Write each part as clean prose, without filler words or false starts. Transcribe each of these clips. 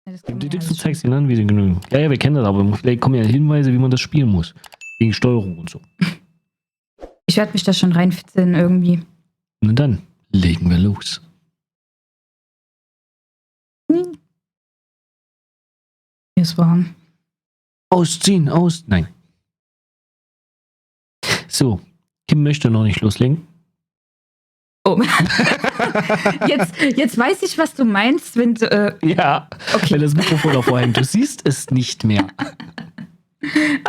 Ja, das Im kann man ja Detektiv alles zeigst du ihnen an, wie sie genügen. Ja, wir kennen das, aber vielleicht kommen ja Hinweise, wie man das spielen muss. Wegen Steuerung und so. Ich werde mich da schon reinfitzeln irgendwie. Na dann, legen wir los. Mir ist warm. Ausziehen, Nein. So, Kim möchte noch nicht loslegen. Oh. jetzt weiß ich, was du meinst, wenn du. Ja, Okay. wenn das Mikrofon davor hängt. Du siehst es nicht mehr.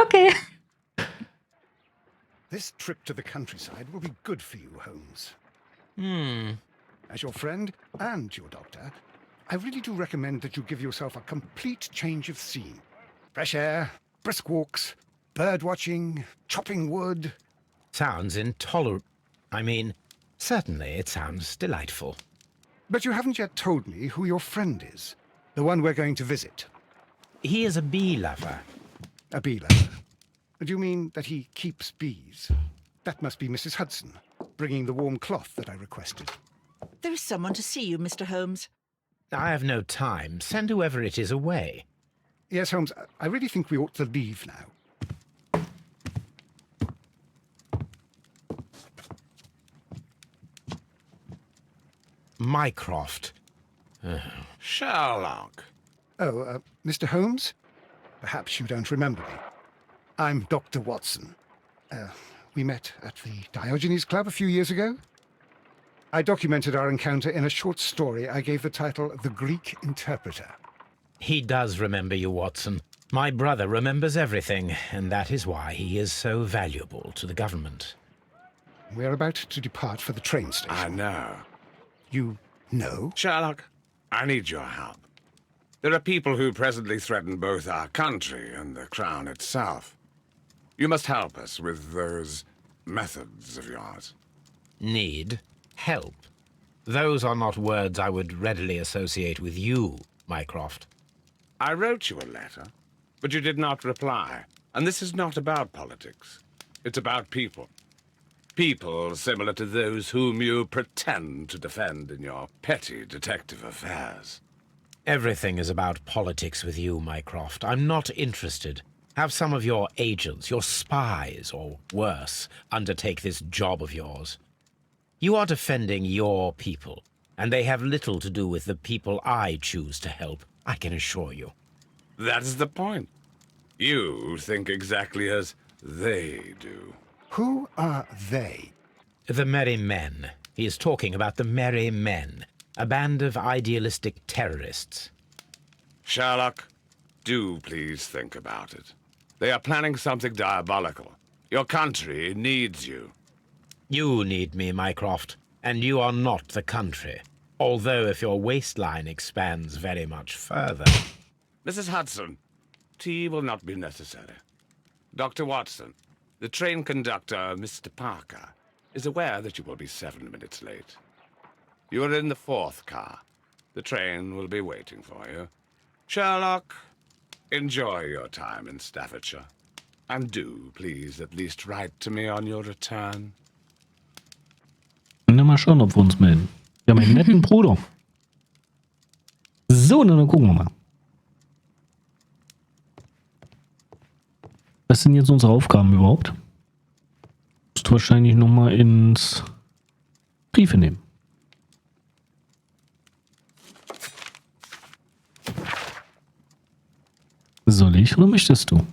Okay. This trip to the countryside will be good for you, Holmes. Hmm. As your friend and your doctor, I really do recommend that you give yourself a complete change of scene. Fresh air, brisk walks, bird watching, chopping wood. Sounds intolerable. I mean, certainly it sounds delightful. But you haven't yet told me who your friend is, the one we're going to visit. He is a bee lover. A bee lover. Do you mean that he keeps bees? That must be Mrs. Hudson, bringing the warm cloth that I requested. There is someone to see you, Mr. Holmes. I have no time. Send whoever it is away. Yes, Holmes, I really think we ought to leave now. Mycroft. Sherlock. Oh, Mr. Holmes? Perhaps you don't remember me. I'm Dr. Watson. We met at the Diogenes Club a few years ago. I documented our encounter in a short story I gave the title The Greek Interpreter. He does remember you, Watson. My brother remembers everything, and that is why he is so valuable to the government. We're about to depart for the train station. I know. You know? Sherlock, I need your help. There are people who presently threaten both our country and the crown itself. You must help us with those methods of yours. Need? Help? Those are not words I would readily associate with you, Mycroft. I wrote you a letter, but you did not reply. And this is not about politics. It's about people. People similar to those whom you pretend to defend in your petty detective affairs. Everything is about politics with you, Mycroft. I'm not interested. Have some of your agents, your spies, or worse, undertake this job of yours. You are defending your people, and they have little to do with the people I choose to help, I can assure you. That is the point. You think exactly as they do. Who are they? The Merry Men. He is talking about the Merry Men, a band of idealistic terrorists. Sherlock, do please think about it. They are planning something diabolical. Your country needs you. You need me, Mycroft, and you are not the country. Although if your waistline expands very much further... Mrs. Hudson, tea will not be necessary. Dr. Watson, the train conductor, Mr. Parker, is aware that you will be 7 minutes late. You are in the 4th car. The train will be waiting for you. Sherlock, enjoy your time in Staffordshire. And do, please, at least write to me on your return. Na, mal schauen, ob wir uns melden. Wir haben einen netten Bruder. So, na, dann gucken wir mal. Was sind jetzt unsere Aufgaben überhaupt? Musst du wahrscheinlich nochmal ins Briefe nehmen. Soll ich oder möchtest du?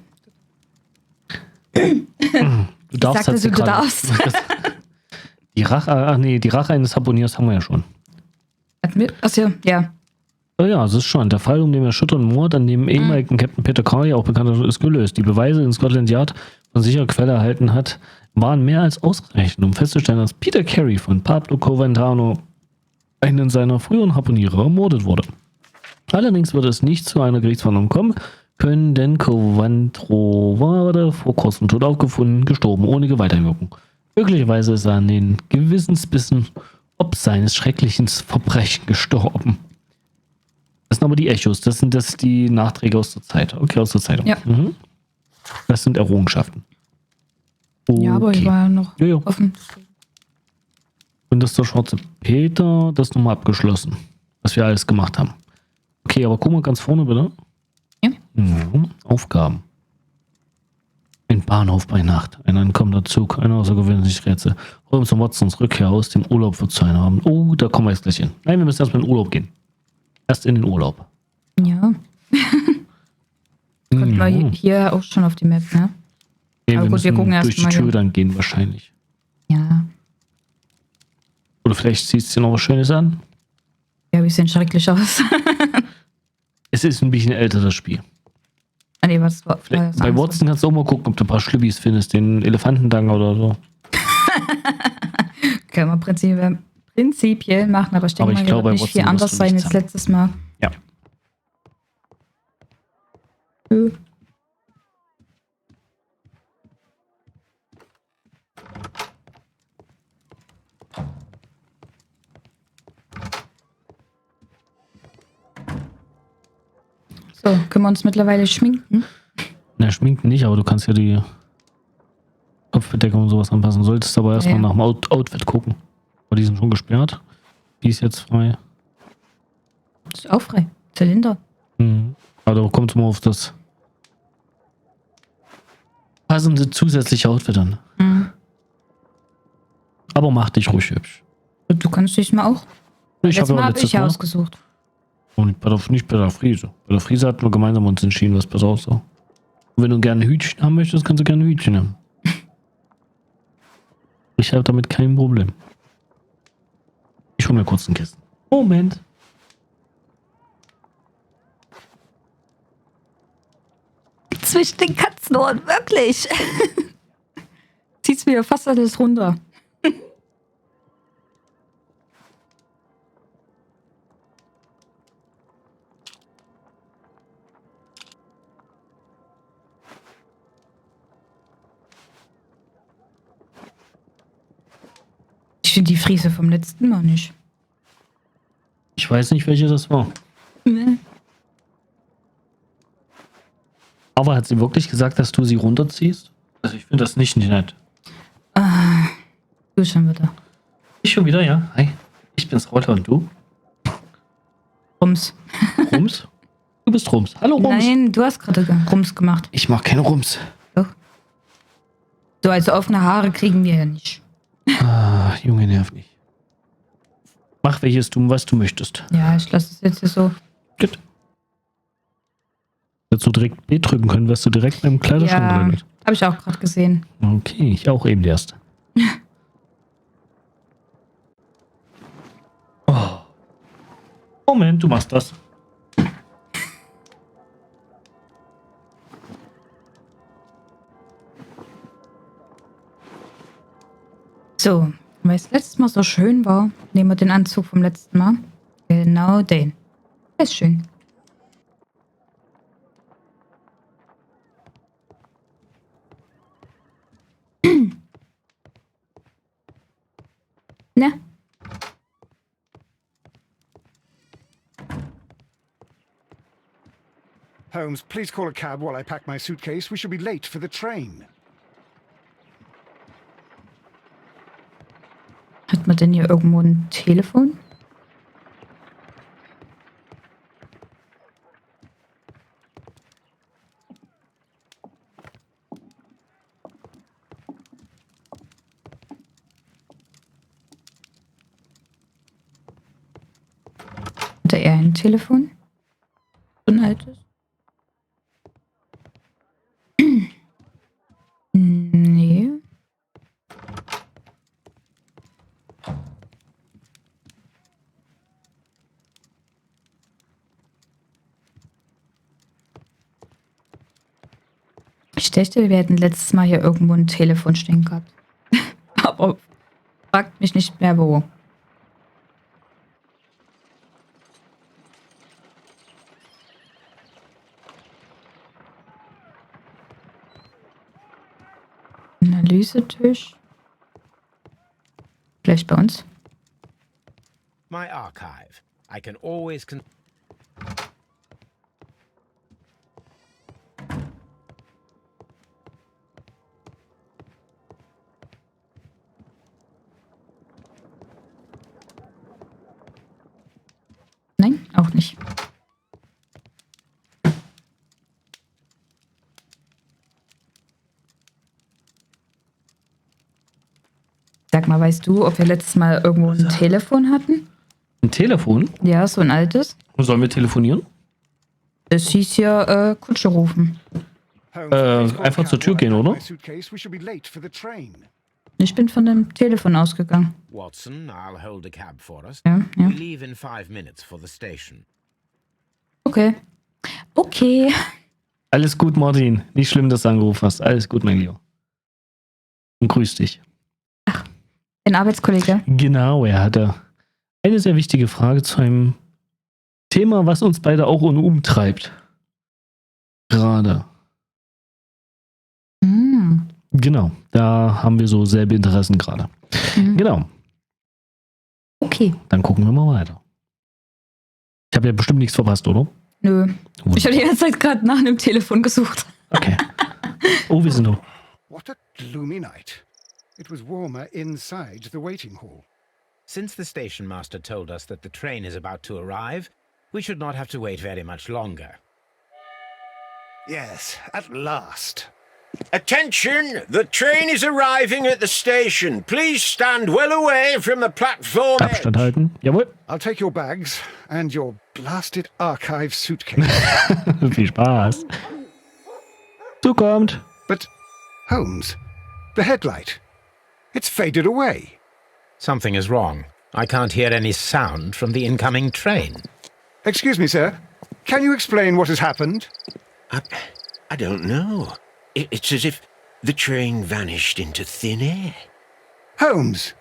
Du darfst Sagte du darfst. Die Rache, die Rache eines Harpuniers haben wir ja schon. Achso, ja. Ja, es ist schon. Der Fall um den erschütternden Mord an dem ehemaligen Captain Peter Carey, auch bekannt, ist gelöst. Die Beweise in Scotland Yard von sicherer Quelle erhalten hat, waren mehr als ausreichend, um festzustellen, dass Peter Carey von Pablo Coventano, einen seiner früheren Harpuniere, ermordet wurde. Allerdings wird es nicht zu einer Gerichtsverhandlung kommen können, denn Coventro wurde vor kurzem tot aufgefunden, gestorben, ohne Gewalteinwirkung. Möglicherweise ist er an den Gewissensbissen ob seines schrecklichen Verbrechen gestorben. Das sind aber die Echos, das sind die Nachträge aus der Zeit. Okay, aus der Zeitung. Ja. Mhm. Das sind Errungenschaften. Okay. Ja, aber ich war ja noch Ja. offen. Und das ist der schwarze Peter, das ist nochmal abgeschlossen, was wir alles gemacht haben. Okay, aber guck mal ganz vorne, bitte. Ja. Aufgaben. Ein Bahnhof bei Nacht. Ein ankommender Zug. Ein außergewöhnliches Rätsel. Holmes und Watsons Rückkehr aus dem Urlaub wird zu einem Abend. Oh, da kommen wir jetzt gleich hin. Nein, wir müssen erst mal in den Urlaub gehen. Erst in den Urlaub. Ja. Kommt mal hier auch schon auf die Map, ne? Nee, Aber wir gut, wir müssen gucken erst durch die mal Tür hin. dann gehen wahrscheinlich. Ja. Oder vielleicht ziehst du noch was Schönes an. Ja, wir sehen schrecklich aus. Es ist ein bisschen älter, das Spiel. Ah, nee, was war Vielleicht, bei Watson kannst du auch mal gucken, ob du ein paar Schlübbis findest, den Elefantentanger oder so. Können wir prinzipiell machen, aber ich denke Aber ich mal, glaube, wird bei nicht viel Watson anders wirst du sein nichts als haben. letztes Mal. Ja. So, können wir uns mittlerweile schminken? Na, schminken nicht, aber du kannst ja die Kopfbedeckung und sowas anpassen. Solltest aber erstmal Ja. nach dem Outfit gucken. Aber die sind schon gesperrt. Die ist jetzt frei. Ist auch frei. Zylinder. Aber da kommt es mal auf das passende zusätzliche Outfit an. Aber mach dich ruhig hübsch. Du kannst dich mal auch. Ich Letztes habe Mal ja habe ich letztes Mal. ausgesucht. Und nicht bei der Friese. Bei der Friese hatten wir gemeinsam uns entschieden, was besser aussah. Und wenn du gerne ein Hütchen haben möchtest, kannst du gerne ein Hütchen haben. Ich habe damit kein Problem. Ich hole mir kurz ein Kissen. Moment. Zwischen den Katzenohren, wirklich. Zieht's mir fast alles runter. Ich finde die Friese vom letzten Mal nicht. Ich weiß nicht, welche das war. Ne? Aber hat sie wirklich gesagt, dass du sie runterziehst? Also ich finde das nicht nett. Du schon wieder. Ich schon wieder, ja. Hi. Ich bin's Roller und du? Rums. Rums? Du bist Rums. Hallo Rums. Nein, du hast gerade Rums gemacht. Ich mach keine Rums. Doch. So, also offene Haare kriegen wir ja nicht. Ah, Junge, nerv nicht. Mach was du möchtest. Ja, ich lasse es jetzt hier so. Gut. Hättest du direkt B drücken können, wärst du direkt im Kleiderschrank Ja, gelandet. habe ich auch gerade gesehen. Okay, ich auch eben erst. Oh. Moment, du machst das. So, weil es letztes Mal so schön war, nehmen wir den Anzug vom letzten Mal. Genau den. Der ist schön. Ne? Holmes, please call a cab while I pack my suitcase. We shall be late for the train. Hat man denn hier irgendwo ein Telefon? Hat er ein Telefon? So ein altes? Nee. Ich dachte, wir hätten letztes Mal hier irgendwo ein Telefon stehen gehabt. Aber fragt mich nicht mehr wo. Analysetisch. Vielleicht bei uns? My archive. I can always Nein, auch nicht. Sag mal, weißt du, ob wir letztes Mal irgendwo ein Telefon hatten? Ein Telefon? Ja, so ein altes. Sollen wir telefonieren? Es hieß ja Kutsche rufen. Holmes, please call einfach the zur cab Tür while I gehen, pack oder? my suitcase. We shall be late for the train. Ich bin von dem Telefon ausgegangen. Watson, I'll hold a cab for us. Ja, ja. We leave in 5 minutes for the station. Okay. Okay. Alles gut, Martin. Nicht schlimm, dass du angerufen hast. Alles gut, mein Lieber. Und grüß dich. Ein Arbeitskollege. Genau, er hatte eine sehr wichtige Frage zu einem Thema, was uns beide auch umtreibt. Gerade. Hm. Genau, da haben wir so selbe Interessen gerade. Mhm. Genau, Okay. dann gucken wir mal weiter. Ich habe ja bestimmt nichts verpasst, oder? Nö. Ich habe die ganze Zeit gerade nach einem Telefon gesucht. Okay. Oh, wir sind noch. What a gloomy night. It was warmer inside the waiting hall. Since the station master told us that the train is about to arrive, we should not have to wait very much longer. Yes, at last. Attention! The train is arriving at the station. Please stand well away from the platform edge. Abstand halten. Jawohl. I'll take your bags and your blasted archive suitcase. Viel Spaß. Zukommt. But, Holmes, the headlight. It's faded away. Something is wrong. I can't hear any sound from the incoming train. Excuse me, sir. Can you explain what has happened? I don't know. It's as if the train vanished into thin air. Holmes,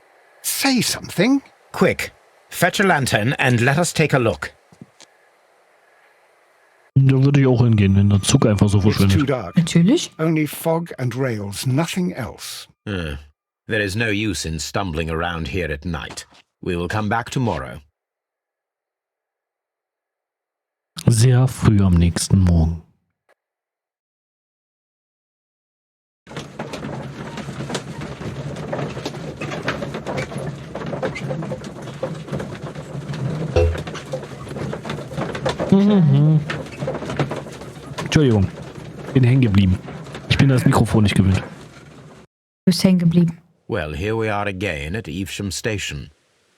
say something. Quick, fetch a lantern and let us take a look. Da würde ich auch hingehen, wenn der Zug einfach so It's too verschwindet. dark. Natürlich. Only fog and rails, nothing else. There is no use in stumbling around here at night. We will come back tomorrow. Sehr früh am nächsten Morgen. Entschuldigung, bin hängen geblieben. Ich bin das Mikrofon nicht gewöhnt. Du bist hängen geblieben. Well, here we are again at Evesham Station.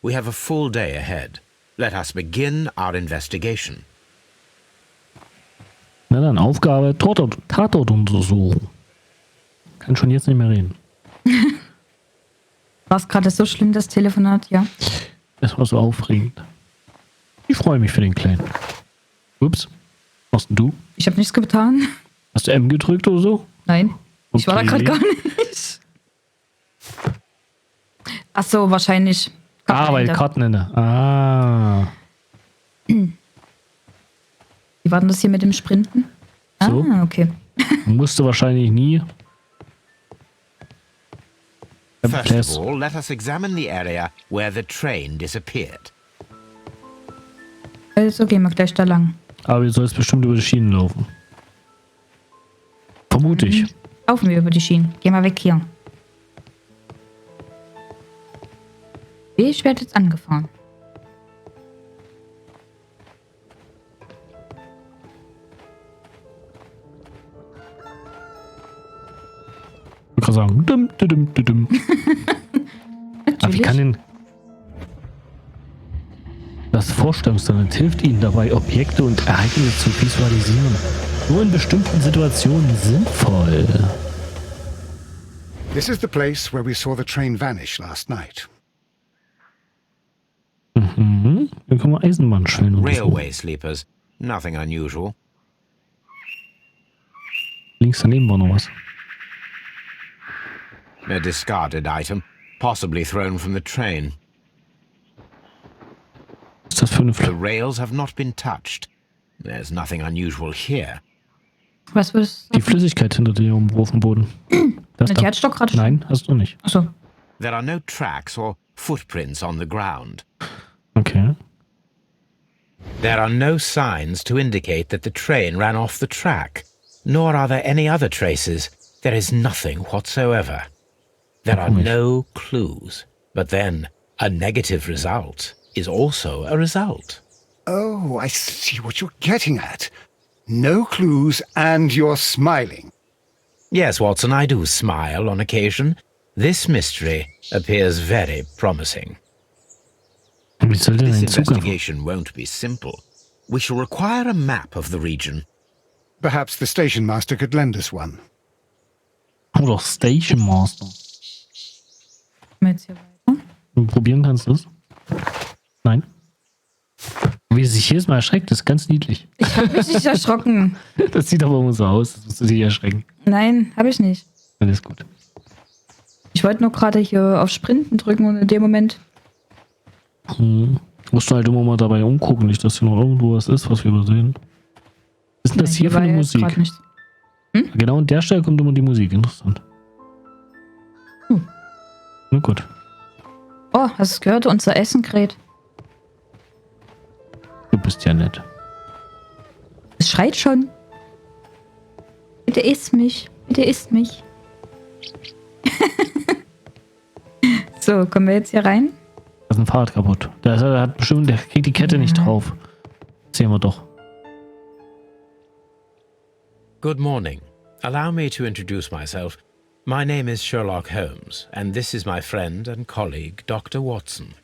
We have a full day ahead. Let us begin our investigation. Na dann, Aufgabe, Tatortuntersuchung. Kann schon jetzt nicht mehr reden. War es gerade so schlimm, das Telefonat? Ja. Das war so aufregend. Ich freue mich für den Kleinen. Ups, was denn du? Ich habe nichts getan. Hast du M gedrückt oder so? Nein. Ich war da Okay. gerade gar nicht. Ach so, wahrscheinlich. Weil Kartenende. Kartenende. Ah. Wie war denn das hier mit dem Sprinten? So. Ah, okay. Musste wahrscheinlich nie. First of all, let us examine the area where the train disappeared. Also gehen wir gleich da lang. Aber ihr sollt bestimmt über die Schienen laufen. Vermute ich. Laufen wir über die Schienen. Geh mal weg hier. Ich werde jetzt angefahren. Ich kann sagen. Dum, dum, dum, dum. Aber wie kann denn das Vorstellungstalent hilft Ihnen dabei, Objekte und Ereignisse zu visualisieren? Nur in bestimmten Situationen sinnvoll. This is the place where we saw the train vanish last night. Mhm. Dann können wir Eisenbahnschwellen untersuchen. Railway sleepers. Nothing unusual. Links daneben war noch was. A discarded item, possibly thrown from the train. Was ist das für eine The Fl rails have not been touched. There's nothing unusual here. Was würdest du Die sagen? Flüssigkeit hinter dir im Boden. Das Die da. hat's doch gerade schon. Nein, hast du nicht. Achso. There are no tracks or footprints on the ground. Okay. There are no signs to indicate that the train ran off the track, nor are there any other traces. There is nothing whatsoever. There are no clues. But then, a negative result is also a result. Oh, I see what you're getting at. No clues and you're smiling. Yes, Watson, I do smile on occasion. This mystery appears very promising. Wie soll der This den Zug einfach? investigation won't be simple. We shall require a map of the region. Perhaps the station master could lend us one. Oder Station Master. Gehen wir jetzt hier weiter? Probieren kannst du es? Nein. Wie sie sich jedes Mal erschreckt, ist ganz niedlich. Ich habe mich nicht erschrocken. Das sieht aber immer so aus, das musst du dich erschrecken. Nein, habe ich nicht. Dann ist gut. Ich wollte nur gerade hier auf Sprinten drücken und in dem Moment. Musst du halt immer mal dabei umgucken, nicht, dass hier noch irgendwo was ist, was wir übersehen. Was ist denn das hier für war eine jetzt Musik? grad nichts. Genau an der Stelle kommt immer die Musik. Interessant. Na gut. Oh, hast du es gehört? Unser Essen kräht. Du bist ja nett. Es schreit schon. Bitte isst mich. Bitte isst mich. So, kommen wir jetzt hier rein? Da ist ein Fahrrad kaputt. Der hat bestimmt, der kriegt die Kette nicht drauf. Sehen wir doch. Good morning. Allow me to introduce myself. My name is Sherlock Holmes, and this is my friend and colleague, Dr. Watson.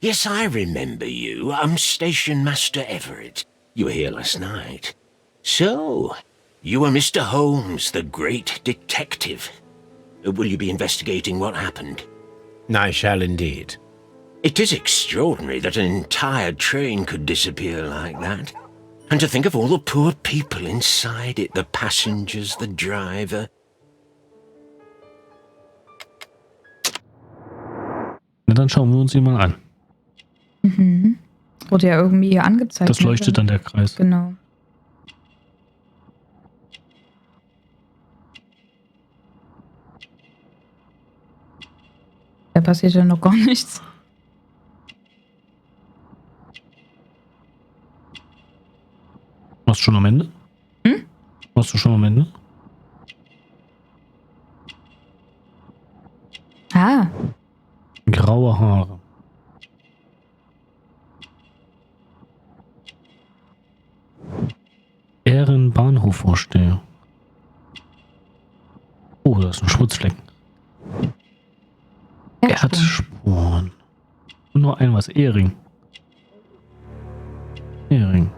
Yes, I remember you. I'm Station Master Everett. You were here last night. So, you are Mr. Holmes, the great detective. Will you be investigating what happened? I shall indeed. It is extraordinary that an entire train could disappear like that. And to think of all the poor people inside it, the passengers, the driver. Na, dann schauen wir uns ihn mal an. Wurde ja irgendwie hier angezeigt. Das leuchtet dann der Kreis. Genau. Da passiert ja noch gar nichts. Warst du schon am Ende? Warst du schon am Ende? Ah, Graue Haare. Ehrenbahnhofvorsteher. Oh, da ist ein Schmutzflecken. Erdspuren. Und nur ein was. Ehring. Ehring.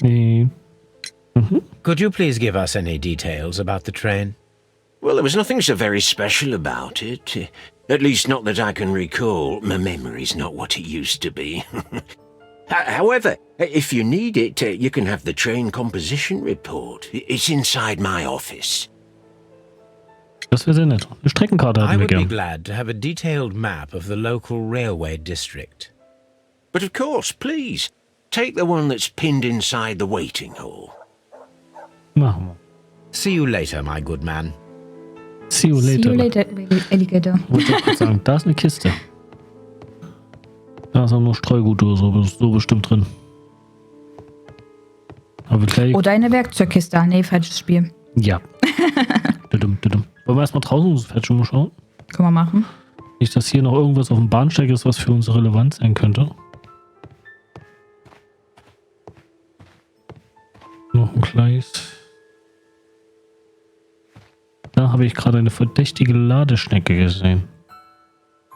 Nee. Could you please give us any details about the train? Well, there was nothing so very special about it. At least not that I can recall. My memory's not what it used to be. However, if you need it, you can have the train composition report. It's inside my office. Das wäre sehr nett. Eine Streckenkarte I hätten wir would be gern. glad to have a detailed map of the local railway district. But of course, please, take the one that's pinned inside the waiting hall. Machen wir. See you later, my good man. See you see later. you later, Alligator. Wollte ich gerade sagen, da ist eine Kiste. Da ist auch nur Streugut oder so bestimmt drin. Aber gleich. Oder eine Werkzeugkiste. Ah, nee, falsches Spiel. Ja. Düdüm. Wollen wir erstmal draußen ums Fenster schauen? Können wir machen. Nicht, dass hier noch irgendwas auf dem Bahnsteig ist, was für uns relevant sein könnte. Noch ein Gleis. Da habe ich gerade eine verdächtige Ladeschnecke gesehen.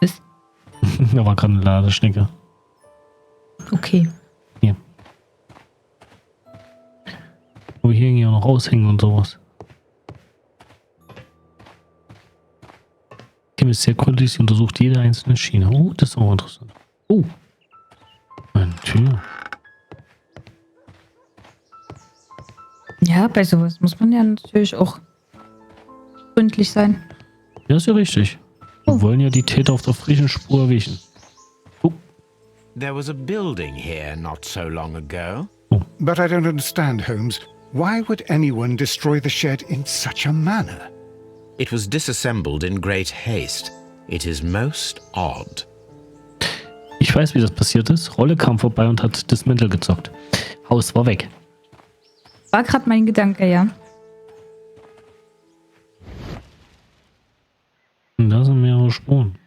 Ist Da war gerade eine Ladeschnecke. okay. Hier. Wo hier hängen ja noch Aushängen und sowas. Kim ist sehr gründlich, sie untersucht jede einzelne Schiene. Oh, das ist auch interessant. Oh. Eine Tür. Ja, bei sowas muss man ja natürlich auch gründlich sein. Ja, ist ja richtig. Wir wollen ja die Täter auf der frischen Spur erwischen. Oh. There was a building here not so long ago. But I don't understand, Holmes. Why would anyone destroy the shed in such a manner? It was disassembled in great haste. It is most odd. Ich weiß, wie das passiert ist. Rolle kam vorbei und hat das Mäntel gezockt. Haus war weg. War gerade mein Gedanke, ja. Und da sind mehrere Spuren.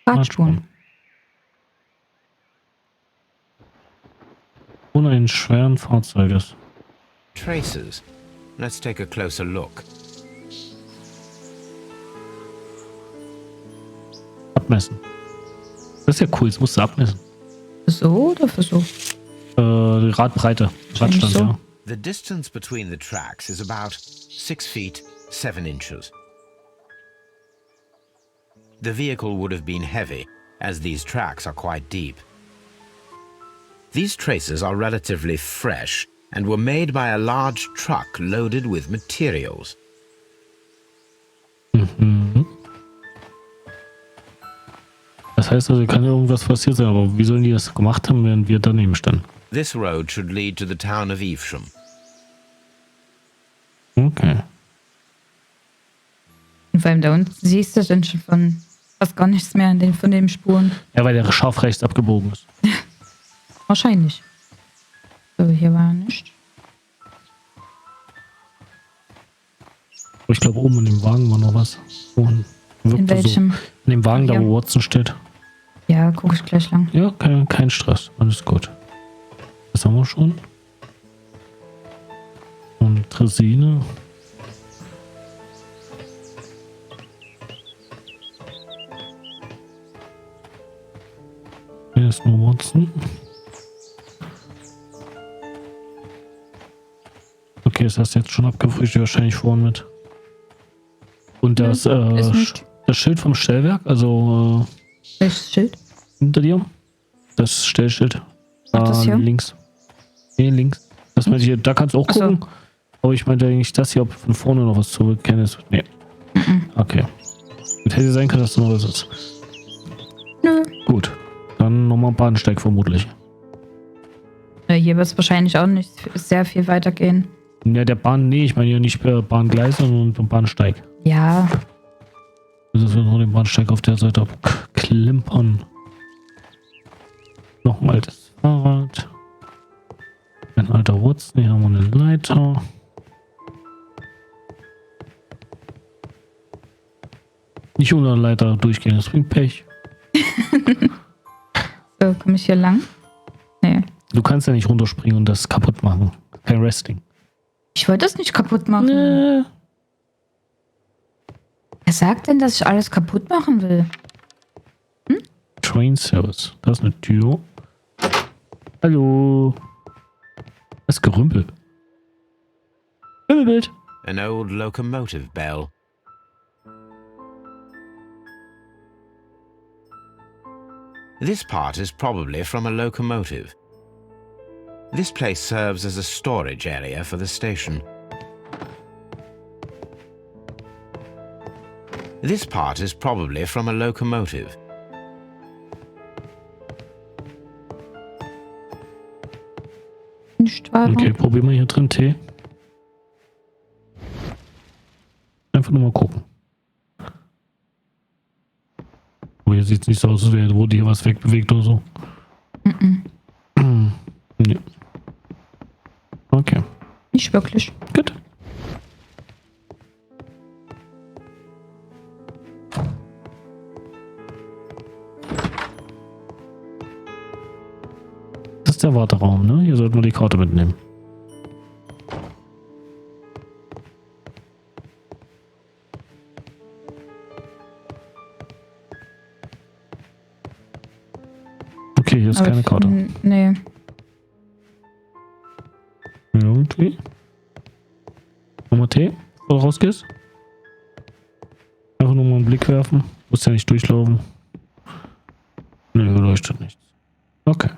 Radspuren. Und einen schweren Fahrzeuges. Traces. Let's take a closer look. Abmessen. Das ist ja cool, das musst du abmessen. Für so oder für so? Die Radbreite. Radstand, so. ja. The distance between the tracks is about 6 feet 7 inches. The vehicle would have been heavy, as these tracks are quite deep. These traces are relatively fresh and were made by a large truck loaded with materials. Mhm. Das heißt also, kann irgendwas passiert sein, aber wie sollen die das gemacht haben, während wir daneben standen? This road should lead to the town of Evesham. Okay. Und vor allem da unten siehst du dann schon von fast gar nichts mehr von den Spuren. Ja, weil der scharf rechts abgebogen ist. Wahrscheinlich. So, hier war nichts. Ich glaube, oben in dem Wagen war noch was. Und In welchem? So. In dem Wagen, da Ja. wo Watson steht. Ja, gucke ich gleich lang. Ja, kein Stress. Alles gut. Das haben wir schon. Und Tresine. Hier ist nur Watson. Okay, das hast du jetzt schon abgefrühstückt, wahrscheinlich vorhin mit. Und das, ist nicht. das Schild vom Stellwerk, also Welches Schild? hinter dir. Das Stellschild. Ach, das hier? Links. Nee, links. Das meinte ich, da kannst du auch Ach so. gucken. Aber ich meinte eigentlich das hier, ob von vorne noch was zu erkennen ist. Nee. Okay. Das hätte sein können, dass da noch was ist. Nö. Gut. Dann nochmal Bahnsteig vermutlich. Hier wird es wahrscheinlich auch nicht sehr viel weitergehen. Ja, der Bahn, nee, ich meine ja nicht Bahngleise, sondern Bahnsteig. Ja, Also wir nur den Bahnsteig auf der Seite abklimpern. Noch ein altes Fahrrad. Ein alter Wurzel, hier haben wir eine Leiter. Nicht unter der Leiter durchgehen, das bringt Pech. so, komme ich hier lang? Nee. Du kannst ja nicht runterspringen und das kaputt machen. Kein Resting. Ich wollte das nicht kaputt machen. Nee. Wer sagt denn, dass ich alles kaputt machen will? Train Service. Da ist eine Tür. Hallo. Das ist Gerümpel. Himmelbild. An old locomotive bell. This part is probably from a locomotive. This place serves as a storage area for the station. This part is probably from a locomotive. Nicht weiter. Okay, probieren wir hier drin Tee. Einfach nur mal gucken. Aber hier sieht es nicht so aus, als wurde hier was wegbewegt oder so. Nee. Okay, Nicht wirklich. gut. Das ist der Warteraum, ne? Hier sollten wir die Karte mitnehmen. Okay, hier ist Aber keine Karte. Nee. Irgendwie. Nochmal Tee, bevor du rausgehst. Einfach nur mal einen Blick werfen. Muss ja nicht durchlaufen. Nö, leuchtet nichts. Okay.